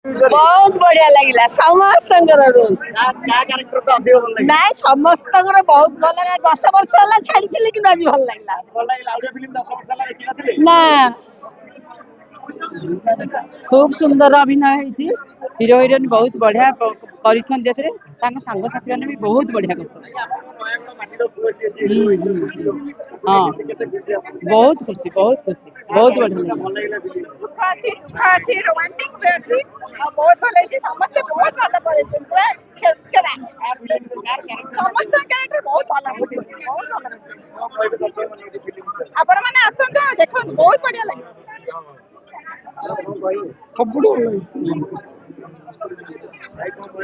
बहुत बढ़िया लगिला समस्तंकर रोल नाइ समस्तंकर बहुत भल लगा 10 वर्ष होला छाड़ीथिले कि आज भल लागला ना खूब सुंदर अभिनय होइछि हीरो हीरोइन बहुत बढ़िया करिछन जेतरे तांग संग साथी माने भी बहुत बढ़िया करछन हां बहुत खुशी बहुत बढ़िया अच्छी रोमांटिक भी अच्छी और बहुत भल है समस्त बहुत भल करेछन पूरा खेला समस्त कैरेक्टर बहुत भल है बहुत भल आपण माने आसंत देखो बहुत बढ़िया लगे ସବୁଠୁ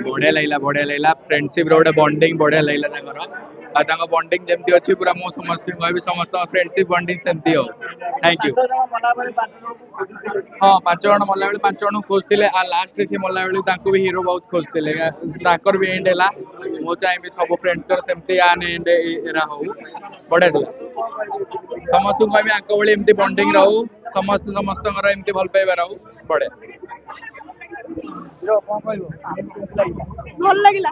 ବଢିଆ ଲାଗିଲା फ्रेंडशिप रो बॉन्डिंग बढ़िया लगला बॉन्डिंग जमती अच्छी पूरा मु समस्त कहबी समस्त फ्रेंडशिप बॉन्डिंग सेमती हो थैंक यू हाँ 5 जन मरला बेले 5 जन खोजते आ लास्ट से मरला बेले भी हीरो बहुत खोजते भी एंड है मु चाहिए सब फ्रेंड्स सेमती आने एंड एरा हो बढ़िया थी समस्त कहबी आंक भली एमती बॉन्डिंग रहू समस्त समस्त एमती भल पाइबा रहू बढ़िया भल लगिला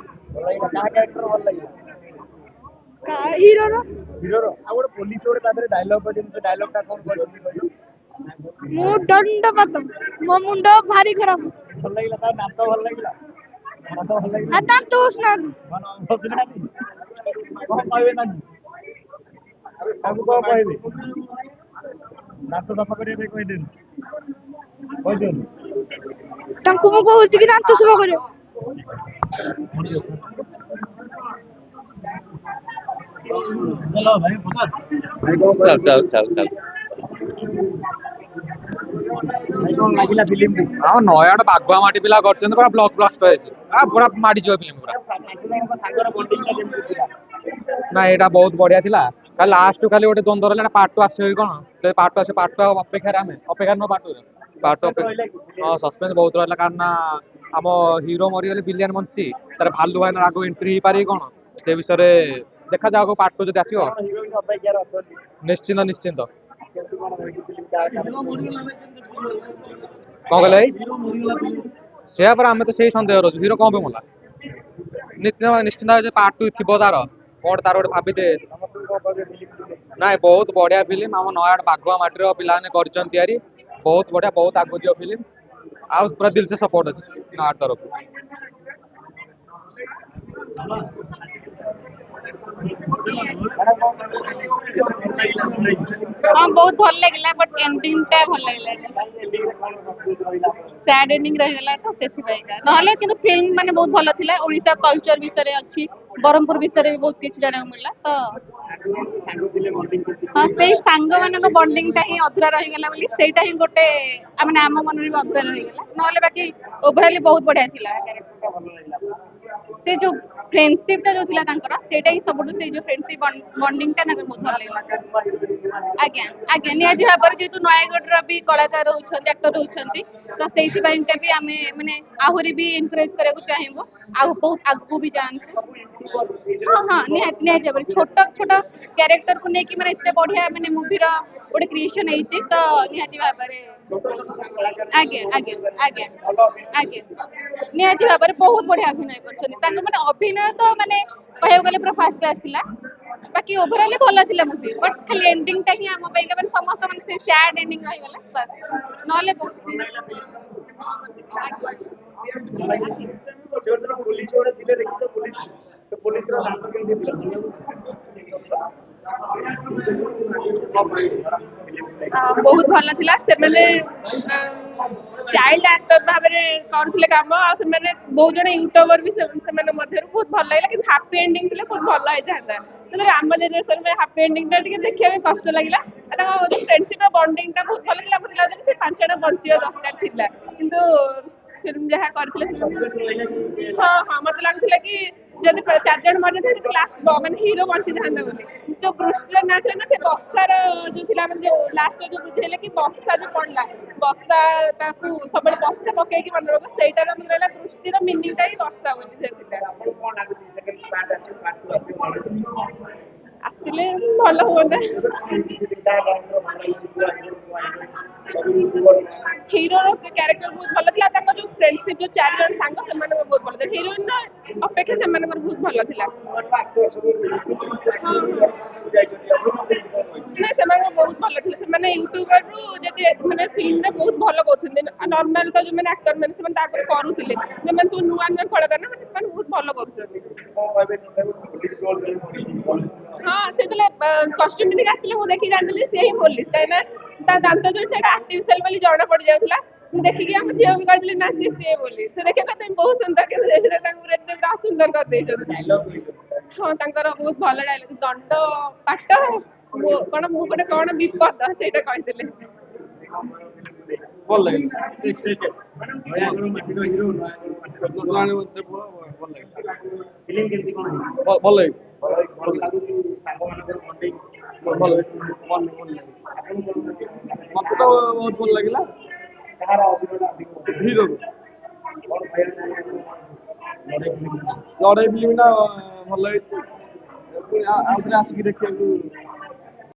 हीरो रो आ गोटे पुलिस गोटे तादरे डायलॉग करछन डायलॉग ता कोन करछन मु दंड पतम मो मुंड भारी खराब भल लागिला ता नाम तो भल लागिला भल लागिला आ दांत उसना कोन कहबे ना हमको को कहबे दांत सफा करे कहि देन तांको मु कहूची कि दांत सफा करियो चलो भाई चल लागिला फिल्म हाँ नयागढ़ बागुआ माटी पिला करछन पूरा ब्लॉक ब्लास्टर पूरा माड़ी जो फिल्म पूरा ना एटा बहुत बढ़िया थिला का लास्ट खाली गोटे द्वंद्व रहला पार्ट 2 आसे कोन पार्ट 2 अपेक्षा रे अपेक्षा न पार्ट 2 हां सस्पेंस बहुत रहला कारण हम हीरो मरी गले विलियन बंची तार भालू भाई आगो एंट्री पारी कोन से विषय रे देखा जाओ पार्ट 2 जदि आसीओ निश्चिंत निश्चिंत कौन कहले से पर आम तो से सन्देह रोज हीरो कौन पे मला निश्चिंत पार्ट 2 थी तार कौन तार गोटे भाभी ना बहुत बढ़िया फिल्म आम नयागढ़ बागुआ माटीर पिलाने कर बहुत बढ़िया बहुत आगु दियो फिल्म आ पूरा दिल से सपोर्ट अच्छे नयागढ़ तरफ हां बहुत भल लगिला बट एंडिंग ता भल लगिला सैड एंडिंग रह गेला तो सेति भाईका नहले किंतु फिल्म माने बहुत भल थिला ओडिसा कल्चर विषय अछि बरहमपुर विषय भी बहुत किछ जाने मिलला तो हां से सांग मानक बॉन्डिंग ता ही अधूरा रह गेला बोली सेटा ही गोटे माने आम मन रे अधूरा रह गेला नहले बाकी ओवरऑल बहुत बढ़िया थिला से जो फ्रेंडशिप ता जो थिला तांकर सेटा ही सबटु से जो फ्रेंडशिप बॉन्डिंग ता नगर बहुत भल लागला आज्ञा आज्ञा निहाती भाबर जेतु नयागढ़ रा भी कलाकार होछन एक्टर होछन तो सेति बाइन के भी हमें माने आहुरी भी एनकरेज करे को चाहिबो आ बहुत आगु भी जान हां हां निहाती निहाती भाबर छोटा छोटा कैरेक्टर को नेकी माने इतने बढ़िया माने मूवी रा ओडे क्रिएशन हेछि तो निहाती भाबर आज्ञा आज्ञा आज्ञा आज्ञा निहाती भाबर बहुत बढ़िया अभिनय करछन तांको माने अभिनय तो माने कहयो गले पूरा फास्ट क्लास थिला बाकी ओवरऑल भल थिला मूवी बट खाली एंडिंग ता ही हम पे के समस्त माने से सैड एंडिंग रह गेला बस नले पुलिस गोटे दिले देखि तो पुलिस रो नाम केमि बहुत भल थिला से माने चाइल्ड एक्टर भाबरे करथिले काम आ से माने बहुत जण यूट्यूबर भी से माने मध्यरु बहुत भल लागला कि हैप्पी एंडिंग थिले बहुत भल आइ जाता तले आम जनरेशन में हैप्पी एंडिंग ता टिके देखिया में कष्ट लागला एटा फ्रेंडशिप बॉन्डिंग ता बहुत भल थिला बुझला से 5 जण बंचियो दरकार थिला किंतु फिल्म जहा करथिले हां हां मतलब लागथिला कि जदि 4 जण मरे थे लास्ट माने हीरो बंची थांदा बोली तो ब्रुस्टर ना थे ना से बक्सार जो थिला माने जो लास्ट जो बुझेले कि बक्सा जो पड़ला बक्सा ताकू सबले बक्सा पके कि मन रोग सेटा रा मतलब दृष्टि रा मीनिंग ता ही बक्सा बोली से थिला कोन लागे सेकंड पार्ट अछि पार्ट 2 आसिले भलो होना ହିରୋର କ୍ୟାରେକ୍ଟର ବହୁତ ଭଲ ଥିଲା ତାଙ୍କ ଯୋଉ ଫ୍ରେଣ୍ଡସିପ ଯୋଉ 4 ଜଣ ସାଙ୍ଗ ସେମାନଙ୍କର ବହୁତ ଭଲ ଥିଲା ହିରୋଇନ ଅପେକ୍ଷା ସେମାନଙ୍କର ବହୁତ ଭଲ ଥିଲା ନା ସେମାନଙ୍କ ବହୁତ ଭଲ ଥିଲା ସେମାନେ ୟୁଟ୍ୟୁବରରୁ ଯଦି ମାନେ ଫିଲ୍ମରେ ବହୁତ ଭଲ କରୁଛନ୍ତି ନର୍ମାଲ ତ ଯୋଉମାନେ ଆକ୍ଟର ମାନେ ସେମାନେ ତାପରେ କରୁଥିଲେ ଯୋଉମାନେ ସବୁ ନୂଆ ନୂଆ କଳାକାର ନା ମାନେ ସେମାନେ ବହୁତ ଭଲ କରୁଛନ୍ତି ହଁ ସେତେବେଳେ କଷ୍ଟ୍ୟୁମ ପିନ୍ଧିକି ଆସିଥିଲେ ମୁଁ ଦେଖିକି ଜାଣିଥିଲି ସେ ହିଁ ପୋଲିସ କାହିଁକିନା ତା ଦାନ୍ତ ଯୋଉ ସେଇଟା ଆର୍ଟିଫିସିଆଲ ବୋଲି ଜଣା ପଡି ଯାଉଥିଲା ମୁଁ ଦେଖିକି ଆମ ଝିଅକୁ କହିଥିଲି ନା ସିଏ ବୋଲି ସେ ଦେଖିବା କଥା ବହୁତ ସୁନ୍ଦର କିନ୍ତୁ ସେଥିରେ ତାଙ୍କୁ ଏତେ ପୁରା ସୁନ୍ଦର କରିଦେଇଛନ୍ତି ହଁ ତାଙ୍କର ବହୁତ ଭଲ ଡାଇଲଗ ଦଣ୍ଡ ପାଟ କଣ ମୁଁ ଗୋଟେ କଣ ବିପଦ ସେଇଟା କହିଥିଲେ ଭଲ ଲାଗିଲା ଭଲ ଲାଗିଲା ମତେ ତ ବହୁତ ଭଲ ଲାଗିଲା ହିରୋ ଲଢେଇ ଫିଲ୍ମ ଟା ଭଲ ହେଇଛି ପୁଣି ଆଉଥରେ ଆସିକି ଦେଖିବାକୁ